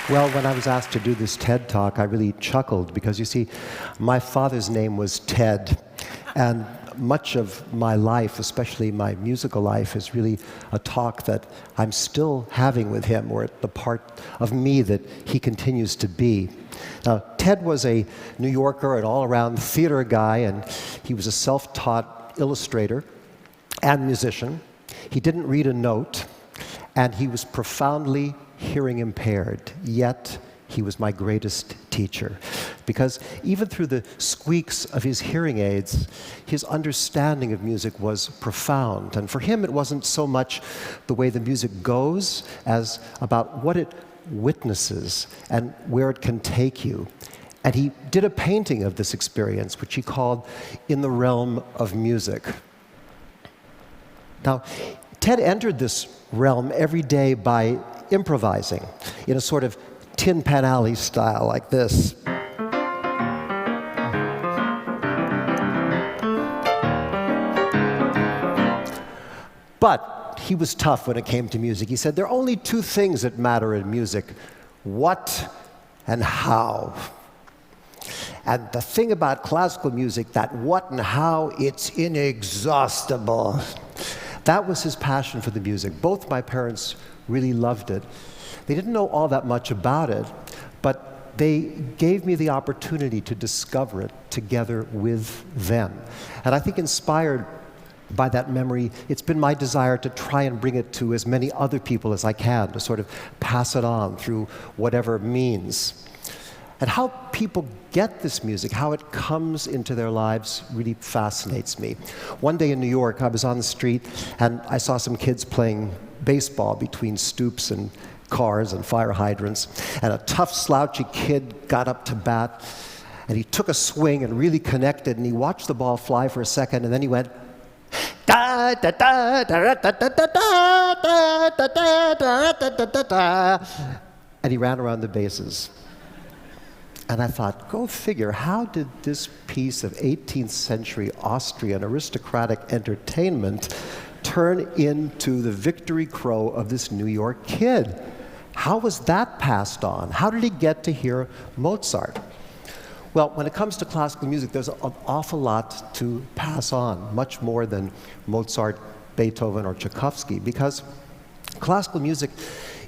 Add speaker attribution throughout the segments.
Speaker 1: Well, when I was asked to do this TED Talk, I really chuckled because, you see, my father's name was Ted, and much of my life, especially my musical life, is really a talk that I'm still having with him, or the part of me that he continues to be. Now, Ted was a New Yorker, an all-around theater guy, and he was a self-taught illustrator and musician. He didn't read a note, and he was profoundly hearing impaired, yet he was my greatest teacher. Because even through the squeaks of his hearing aids, his understanding of music was profound. And for him, it wasn't so much the way the music goes as about what it witnesses and where it can take you. And he did a painting of this experience, which he called In the Realm of Music. Now, Ted entered this realm every day by improvising in a sort of Tin Pan Alley style like this. But he was tough when it came to music. He said, there are only two things that matter in music: what and how. And the thing about classical music, that what and how, it's inexhaustible. That was his passion for the music. Both my parents really loved it. They didn't know all that much about it, but they gave me the opportunity to discover it together with them. And I think, inspired by that memory, it's been my desire to try and bring it to as many other people as I can, to sort of pass it on through whatever means. And how people get this music, how it comes into their lives, really fascinates me. One day in New York, I was on the street, and I saw some kids playing baseball between stoops and cars and fire hydrants. And a tough, slouchy kid got up to bat, and he took a swing and really connected, and he watched the ball fly for a second, and then he went, da da da da da da da da da da da da, and he ran around the bases. And I thought, go figure, how did this piece of 18th century Austrian aristocratic entertainment turn into the victory crow of this New York kid? How was that passed on? How did he get to hear Mozart? Well, when it comes to classical music, there's an awful lot to pass on, much more than Mozart, Beethoven, or Tchaikovsky, because classical music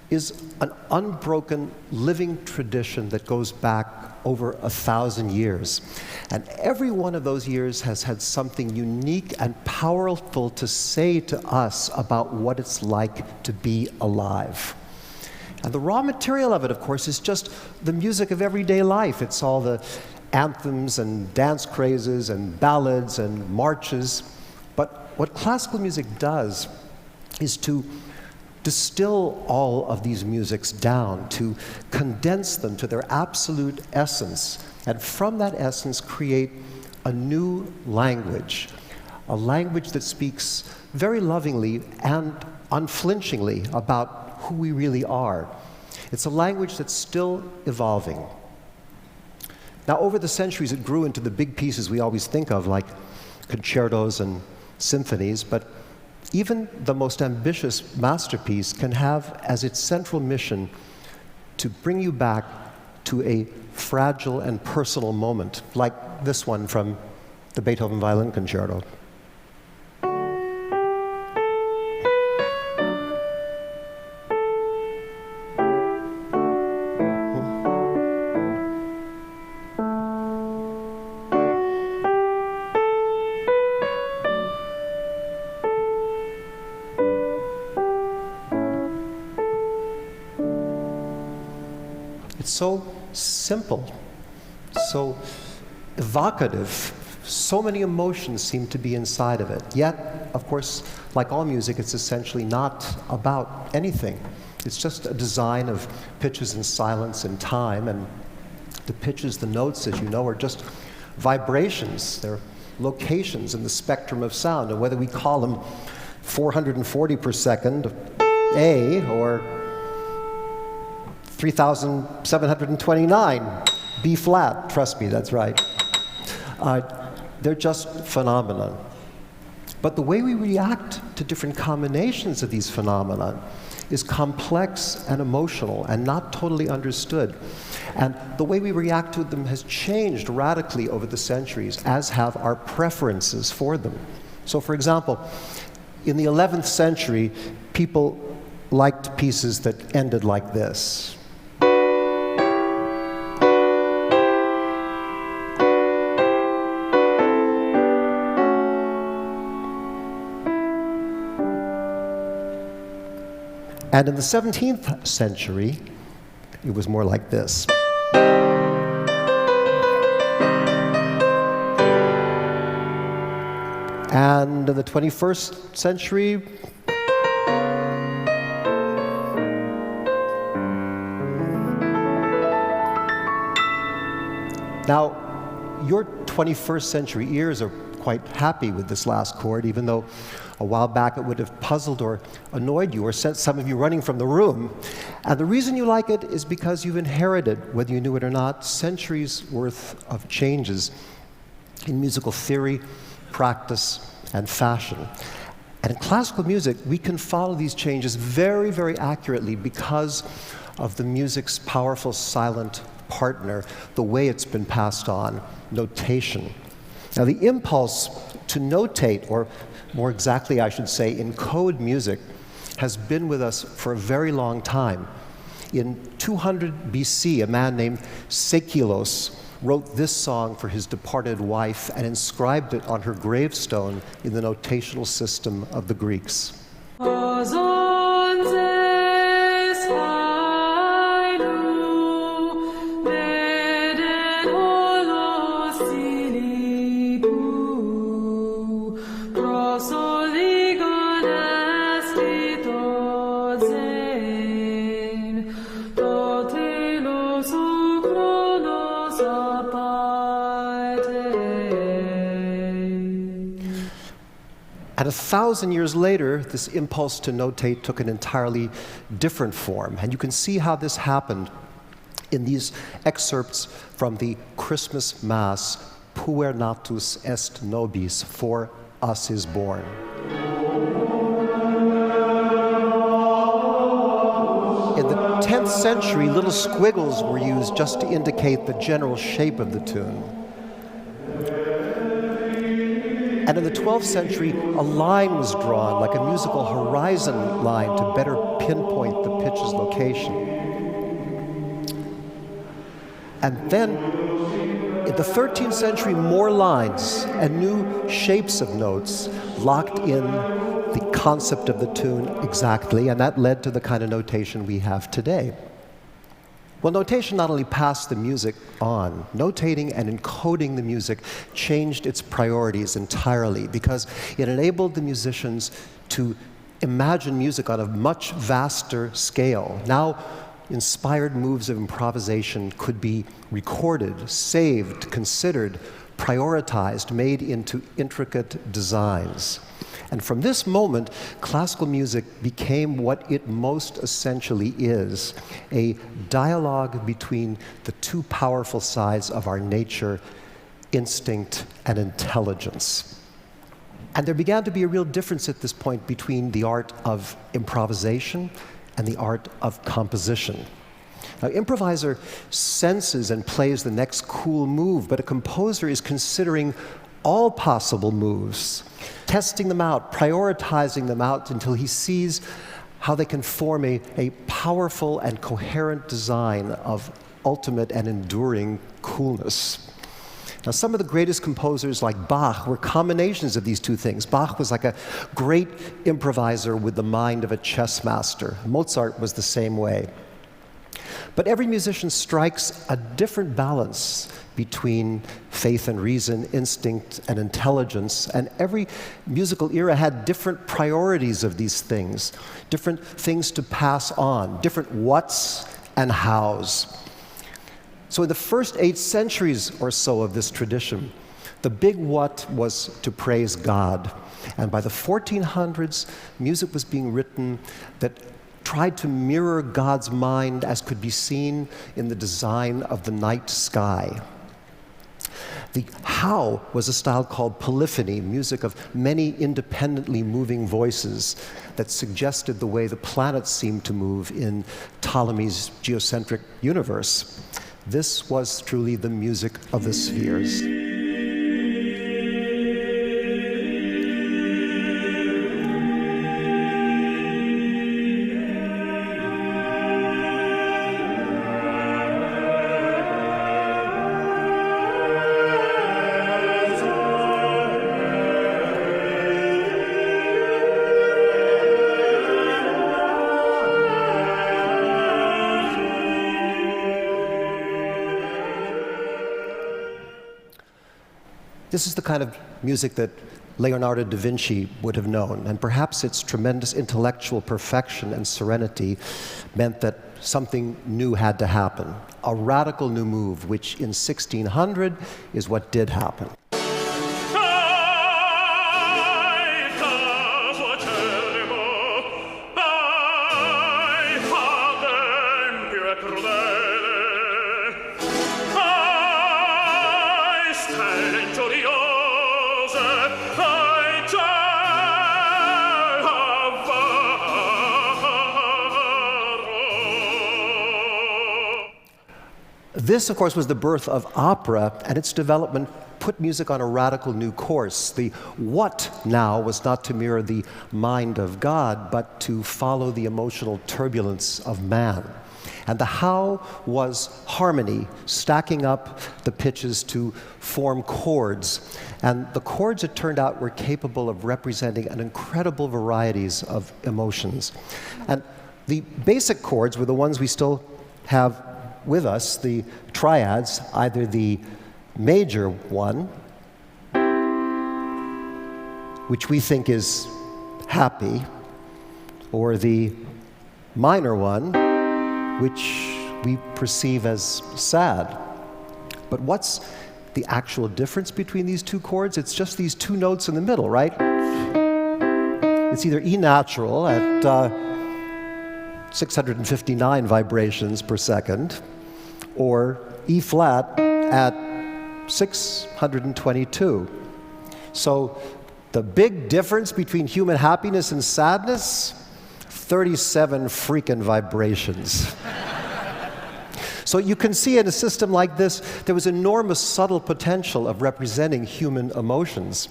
Speaker 1: is an unbroken living tradition that goes back over 1,000 years. And every one of those years has had something unique and powerful to say to us about what it's like to be alive. And the raw material of it, of course, is just the music of everyday life. It's all the anthems and dance crazes and ballads and marches. But what classical music does is to distill all of these musics down, to condense them to their absolute essence, and from that essence create a new language, a language that speaks very lovingly and unflinchingly about who we really are. It's a language that's still evolving. Now, over the centuries, it grew into the big pieces we always think of, like concertos and symphonies, but even the most ambitious masterpiece can have as its central mission to bring you back to a fragile and personal moment, like this one from the Beethoven Violin Concerto. It's so simple, so evocative, so many emotions seem to be inside of it. Yet, of course, like all music, it's essentially not about anything. It's just a design of pitches and silence and time, and the pitches, the notes, as you know, are just vibrations. They're locations in the spectrum of sound, and whether we call them 440 per second, A, or 3,729, B flat, trust me, that's right. They're just phenomena. But the way we react to different combinations of these phenomena is complex and emotional and not totally understood. And the way we react to them has changed radically over the centuries, as have our preferences for them. So, for example, in the 11th century, people liked pieces that ended like this. And in the 17th century, it was more like this. And in the 21st century, now, your 21st century ears are quite happy with this last chord, even though a while back it would have puzzled or annoyed you or sent some of you running from the room. And the reason you like it is because you've inherited, whether you knew it or not, centuries worth of changes in musical theory, practice, and fashion. And in classical music, we can follow these changes very, very accurately because of the music's powerful silent partner, the way it's been passed on, notation. Now, the impulse to notate, or more exactly, I should say, encode music, has been with us for a very long time. In 200 BC, a man named Seikilos wrote this song for his departed wife and inscribed it on her gravestone in the notational system of the Greeks. And 1,000 years later, this impulse to notate took an entirely different form. And you can see how this happened in these excerpts from the Christmas Mass, Puer natus est nobis, for us is born. In the 10th century, little squiggles were used just to indicate the general shape of the tune. And in the 12th century, a line was drawn, like a musical horizon line, to better pinpoint the pitch's location. And then, in the 13th century, more lines and new shapes of notes locked in the concept of the tune exactly, and that led to the kind of notation we have today. Well, notation not only passed the music on, notating and encoding the music changed its priorities entirely because it enabled the musicians to imagine music on a much vaster scale. Now, inspired moves of improvisation could be recorded, saved, considered, prioritized, made into intricate designs. And from this moment, classical music became what it most essentially is, a dialogue between the two powerful sides of our nature, instinct and intelligence. And there began to be a real difference at this point between the art of improvisation and the art of composition. Now, improviser senses and plays the next cool move, but a composer is considering all possible moves, testing them out, prioritizing them out until he sees how they can form a powerful and coherent design of ultimate and enduring coolness. Now, some of the greatest composers, like Bach, were combinations of these two things. Bach was like a great improviser with the mind of a chess master. Mozart was the same way. But every musician strikes a different balance between faith and reason, instinct and intelligence, and every musical era had different priorities of these things, different things to pass on, different whats and hows. So in the first 8 centuries or so of this tradition, the big what was to praise God. And by the 1400s, music was being written that tried to mirror God's mind as could be seen in the design of the night sky. The how was a style called polyphony, music of many independently moving voices that suggested the way the planets seemed to move in Ptolemy's geocentric universe. This was truly the music of the spheres. This is the kind of music that Leonardo da Vinci would have known, and perhaps its tremendous intellectual perfection and serenity meant that something new had to happen, a radical new move, which in 1600 is what did happen. This, of course, was the birth of opera, and its development put music on a radical new course. The what now was not to mirror the mind of God, but to follow the emotional turbulence of man. And the how was harmony, stacking up the pitches to form chords. And the chords, it turned out, were capable of representing an incredible varieties of emotions. And the basic chords were the ones we still have with us, the triads, either the major one, which we think is happy, or the minor one, which we perceive as sad. But what's the actual difference between these two chords? It's just these two notes in the middle, right? It's either E natural at 659 vibrations per second, or E flat at 622. So the big difference between human happiness and sadness, 37 freaking vibrations. So you can see in a system like this, there was enormous subtle potential of representing human emotions.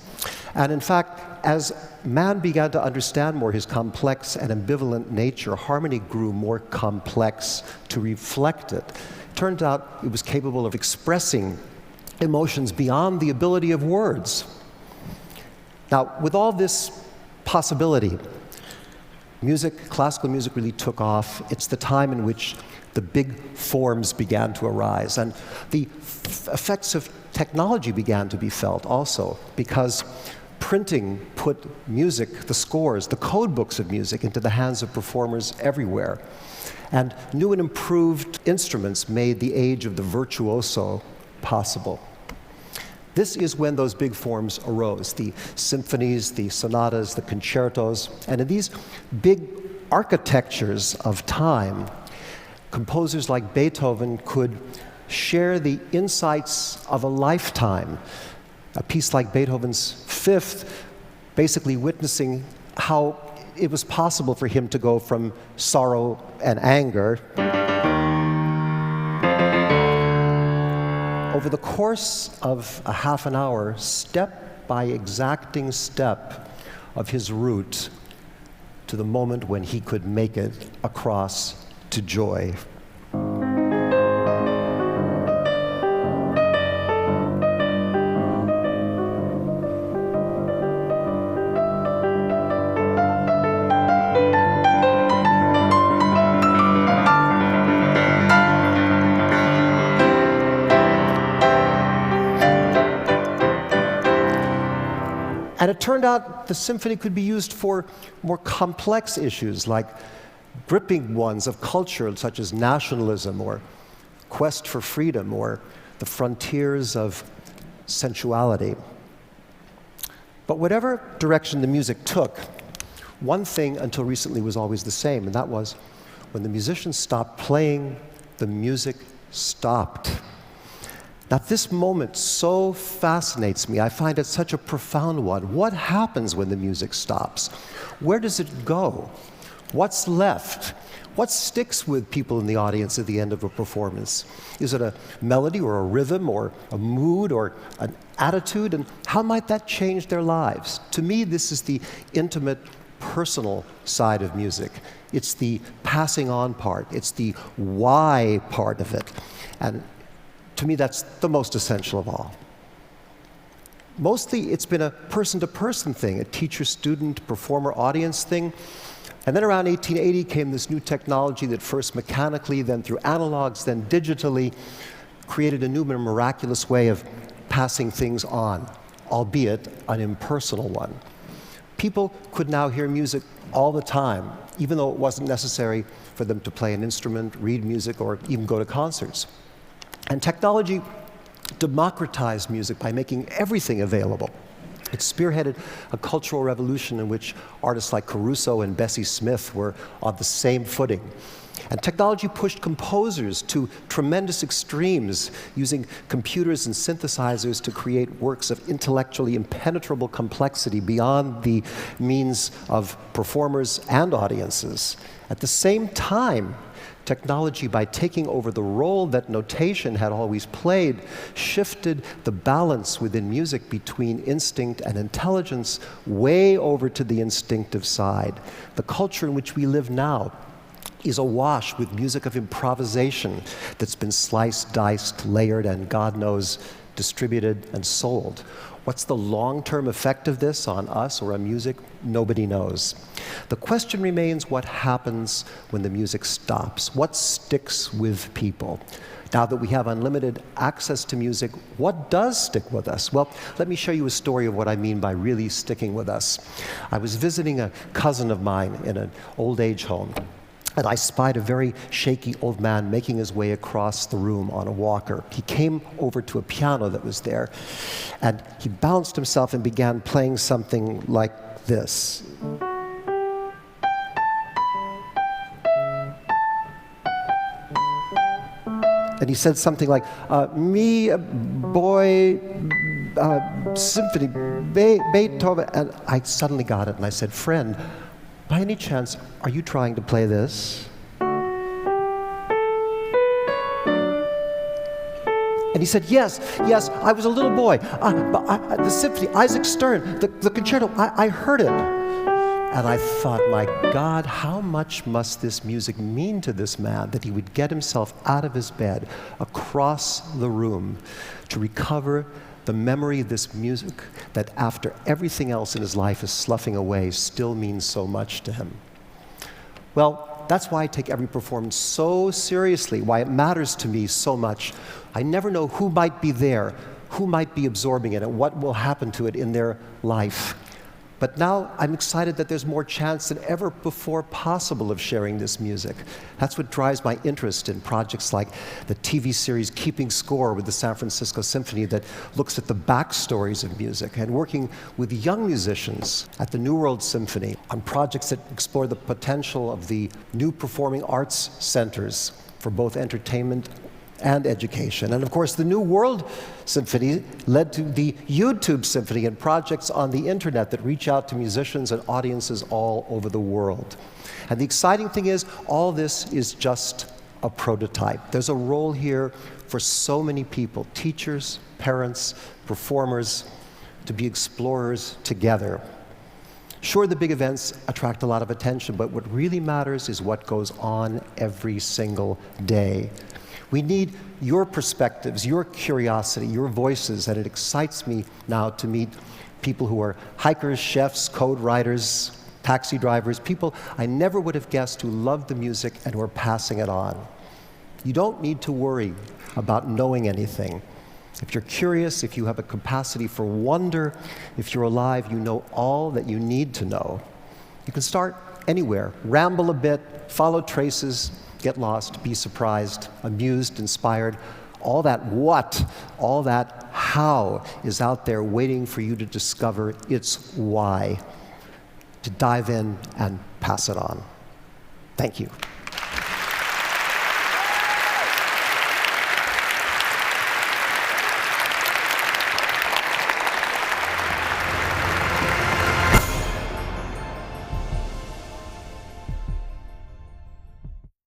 Speaker 1: And in fact, as man began to understand more his complex and ambivalent nature, harmony grew more complex to reflect it. Turned out it was capable of expressing emotions beyond the ability of words. Now, with all this possibility, classical music really took off. It's the time in which the big forms began to arise. And the effects of technology began to be felt also, because printing put music, the scores, the code books of music into the hands of performers everywhere. And new and improved instruments made the age of the virtuoso possible. This is when those big forms arose, the symphonies, the sonatas, the concertos. And in these big architectures of time, composers like Beethoven could share the insights of a lifetime. A piece like Beethoven's Fifth, basically witnessing how it was possible for him to go from sorrow and anger over the course of a half an hour, step by exacting step of his route to the moment when he could make it across to joy. And it turned out the symphony could be used for more complex issues, like gripping ones of culture, such as nationalism or quest for freedom or the frontiers of sensuality. But whatever direction the music took, one thing until recently was always the same, and that was when the musicians stopped playing, the music stopped. Now, this moment so fascinates me. I find it such a profound one. What happens when the music stops? Where does it go? What's left? What sticks with people in the audience at the end of a performance? Is it a melody or a rhythm or a mood or an attitude? And how might that change their lives? To me, this is the intimate, personal side of music. It's the passing on part. It's the why part of it. And to me, that's the most essential of all. Mostly, it's been a person-to-person thing, a teacher-student, performer-audience thing. And then around 1880 came this new technology that first mechanically, then through analogs, then digitally, created a new and miraculous way of passing things on, albeit an impersonal one. People could now hear music all the time, even though it wasn't necessary for them to play an instrument, read music, or even go to concerts. And technology democratized music by making everything available. It spearheaded a cultural revolution in which artists like Caruso and Bessie Smith were on the same footing. And technology pushed composers to tremendous extremes, using computers and synthesizers to create works of intellectually impenetrable complexity beyond the means of performers and audiences. At the same time, technology, by taking over the role that notation had always played, shifted the balance within music between instinct and intelligence way over to the instinctive side. The culture in which we live now is awash with music of improvisation that's been sliced, diced, layered, and God knows, distributed and sold. What's the long-term effect of this on us or on music? Nobody knows. The question remains, what happens when the music stops? What sticks with people? Now that we have unlimited access to music, what does stick with us? Well, let me show you a story of what I mean by really sticking with us. I was visiting a cousin of mine in an old age home, and I spied a very shaky old man making his way across the room on a walker. He came over to a piano that was there, and he balanced himself and began playing something like this. And he said something like, me, boy, symphony, Beethoven. And I suddenly got it, and I said, friend, by any chance, are you trying to play this? And he said, yes, I was a little boy. The symphony, Isaac Stern, the concerto, I heard it. And I thought, my God, how much must this music mean to this man that he would get himself out of his bed, across the room, to recover the memory of this music that after everything else in his life is sloughing away still means so much to him. Well, that's why I take every performance so seriously, why it matters to me so much. I never know who might be there, who might be absorbing it, and what will happen to it in their life. But now I'm excited that there's more chance than ever before possible of sharing this music. That's what drives my interest in projects like the TV series Keeping Score with the San Francisco Symphony that looks at the backstories of music, and working with young musicians at the New World Symphony on projects that explore the potential of the new performing arts centers for both entertainment and education. And of course, the New World Symphony led to the YouTube Symphony and projects on the internet that reach out to musicians and audiences all over the world. And the exciting thing is, all this is just a prototype. There's a role here for so many people, teachers, parents, performers, to be explorers together. Sure, the big events attract a lot of attention, but what really matters is what goes on every single day. We need your perspectives, your curiosity, your voices, and it excites me now to meet people who are hikers, chefs, code writers, taxi drivers, people I never would have guessed who love the music and who are passing it on. You don't need to worry about knowing anything. If you're curious, if you have a capacity for wonder, if you're alive, you know all that you need to know. You can start anywhere, ramble a bit, follow traces, get lost, be surprised, amused, inspired. All that what, all that how is out there waiting for you to discover its why, to dive in and pass it on. Thank you.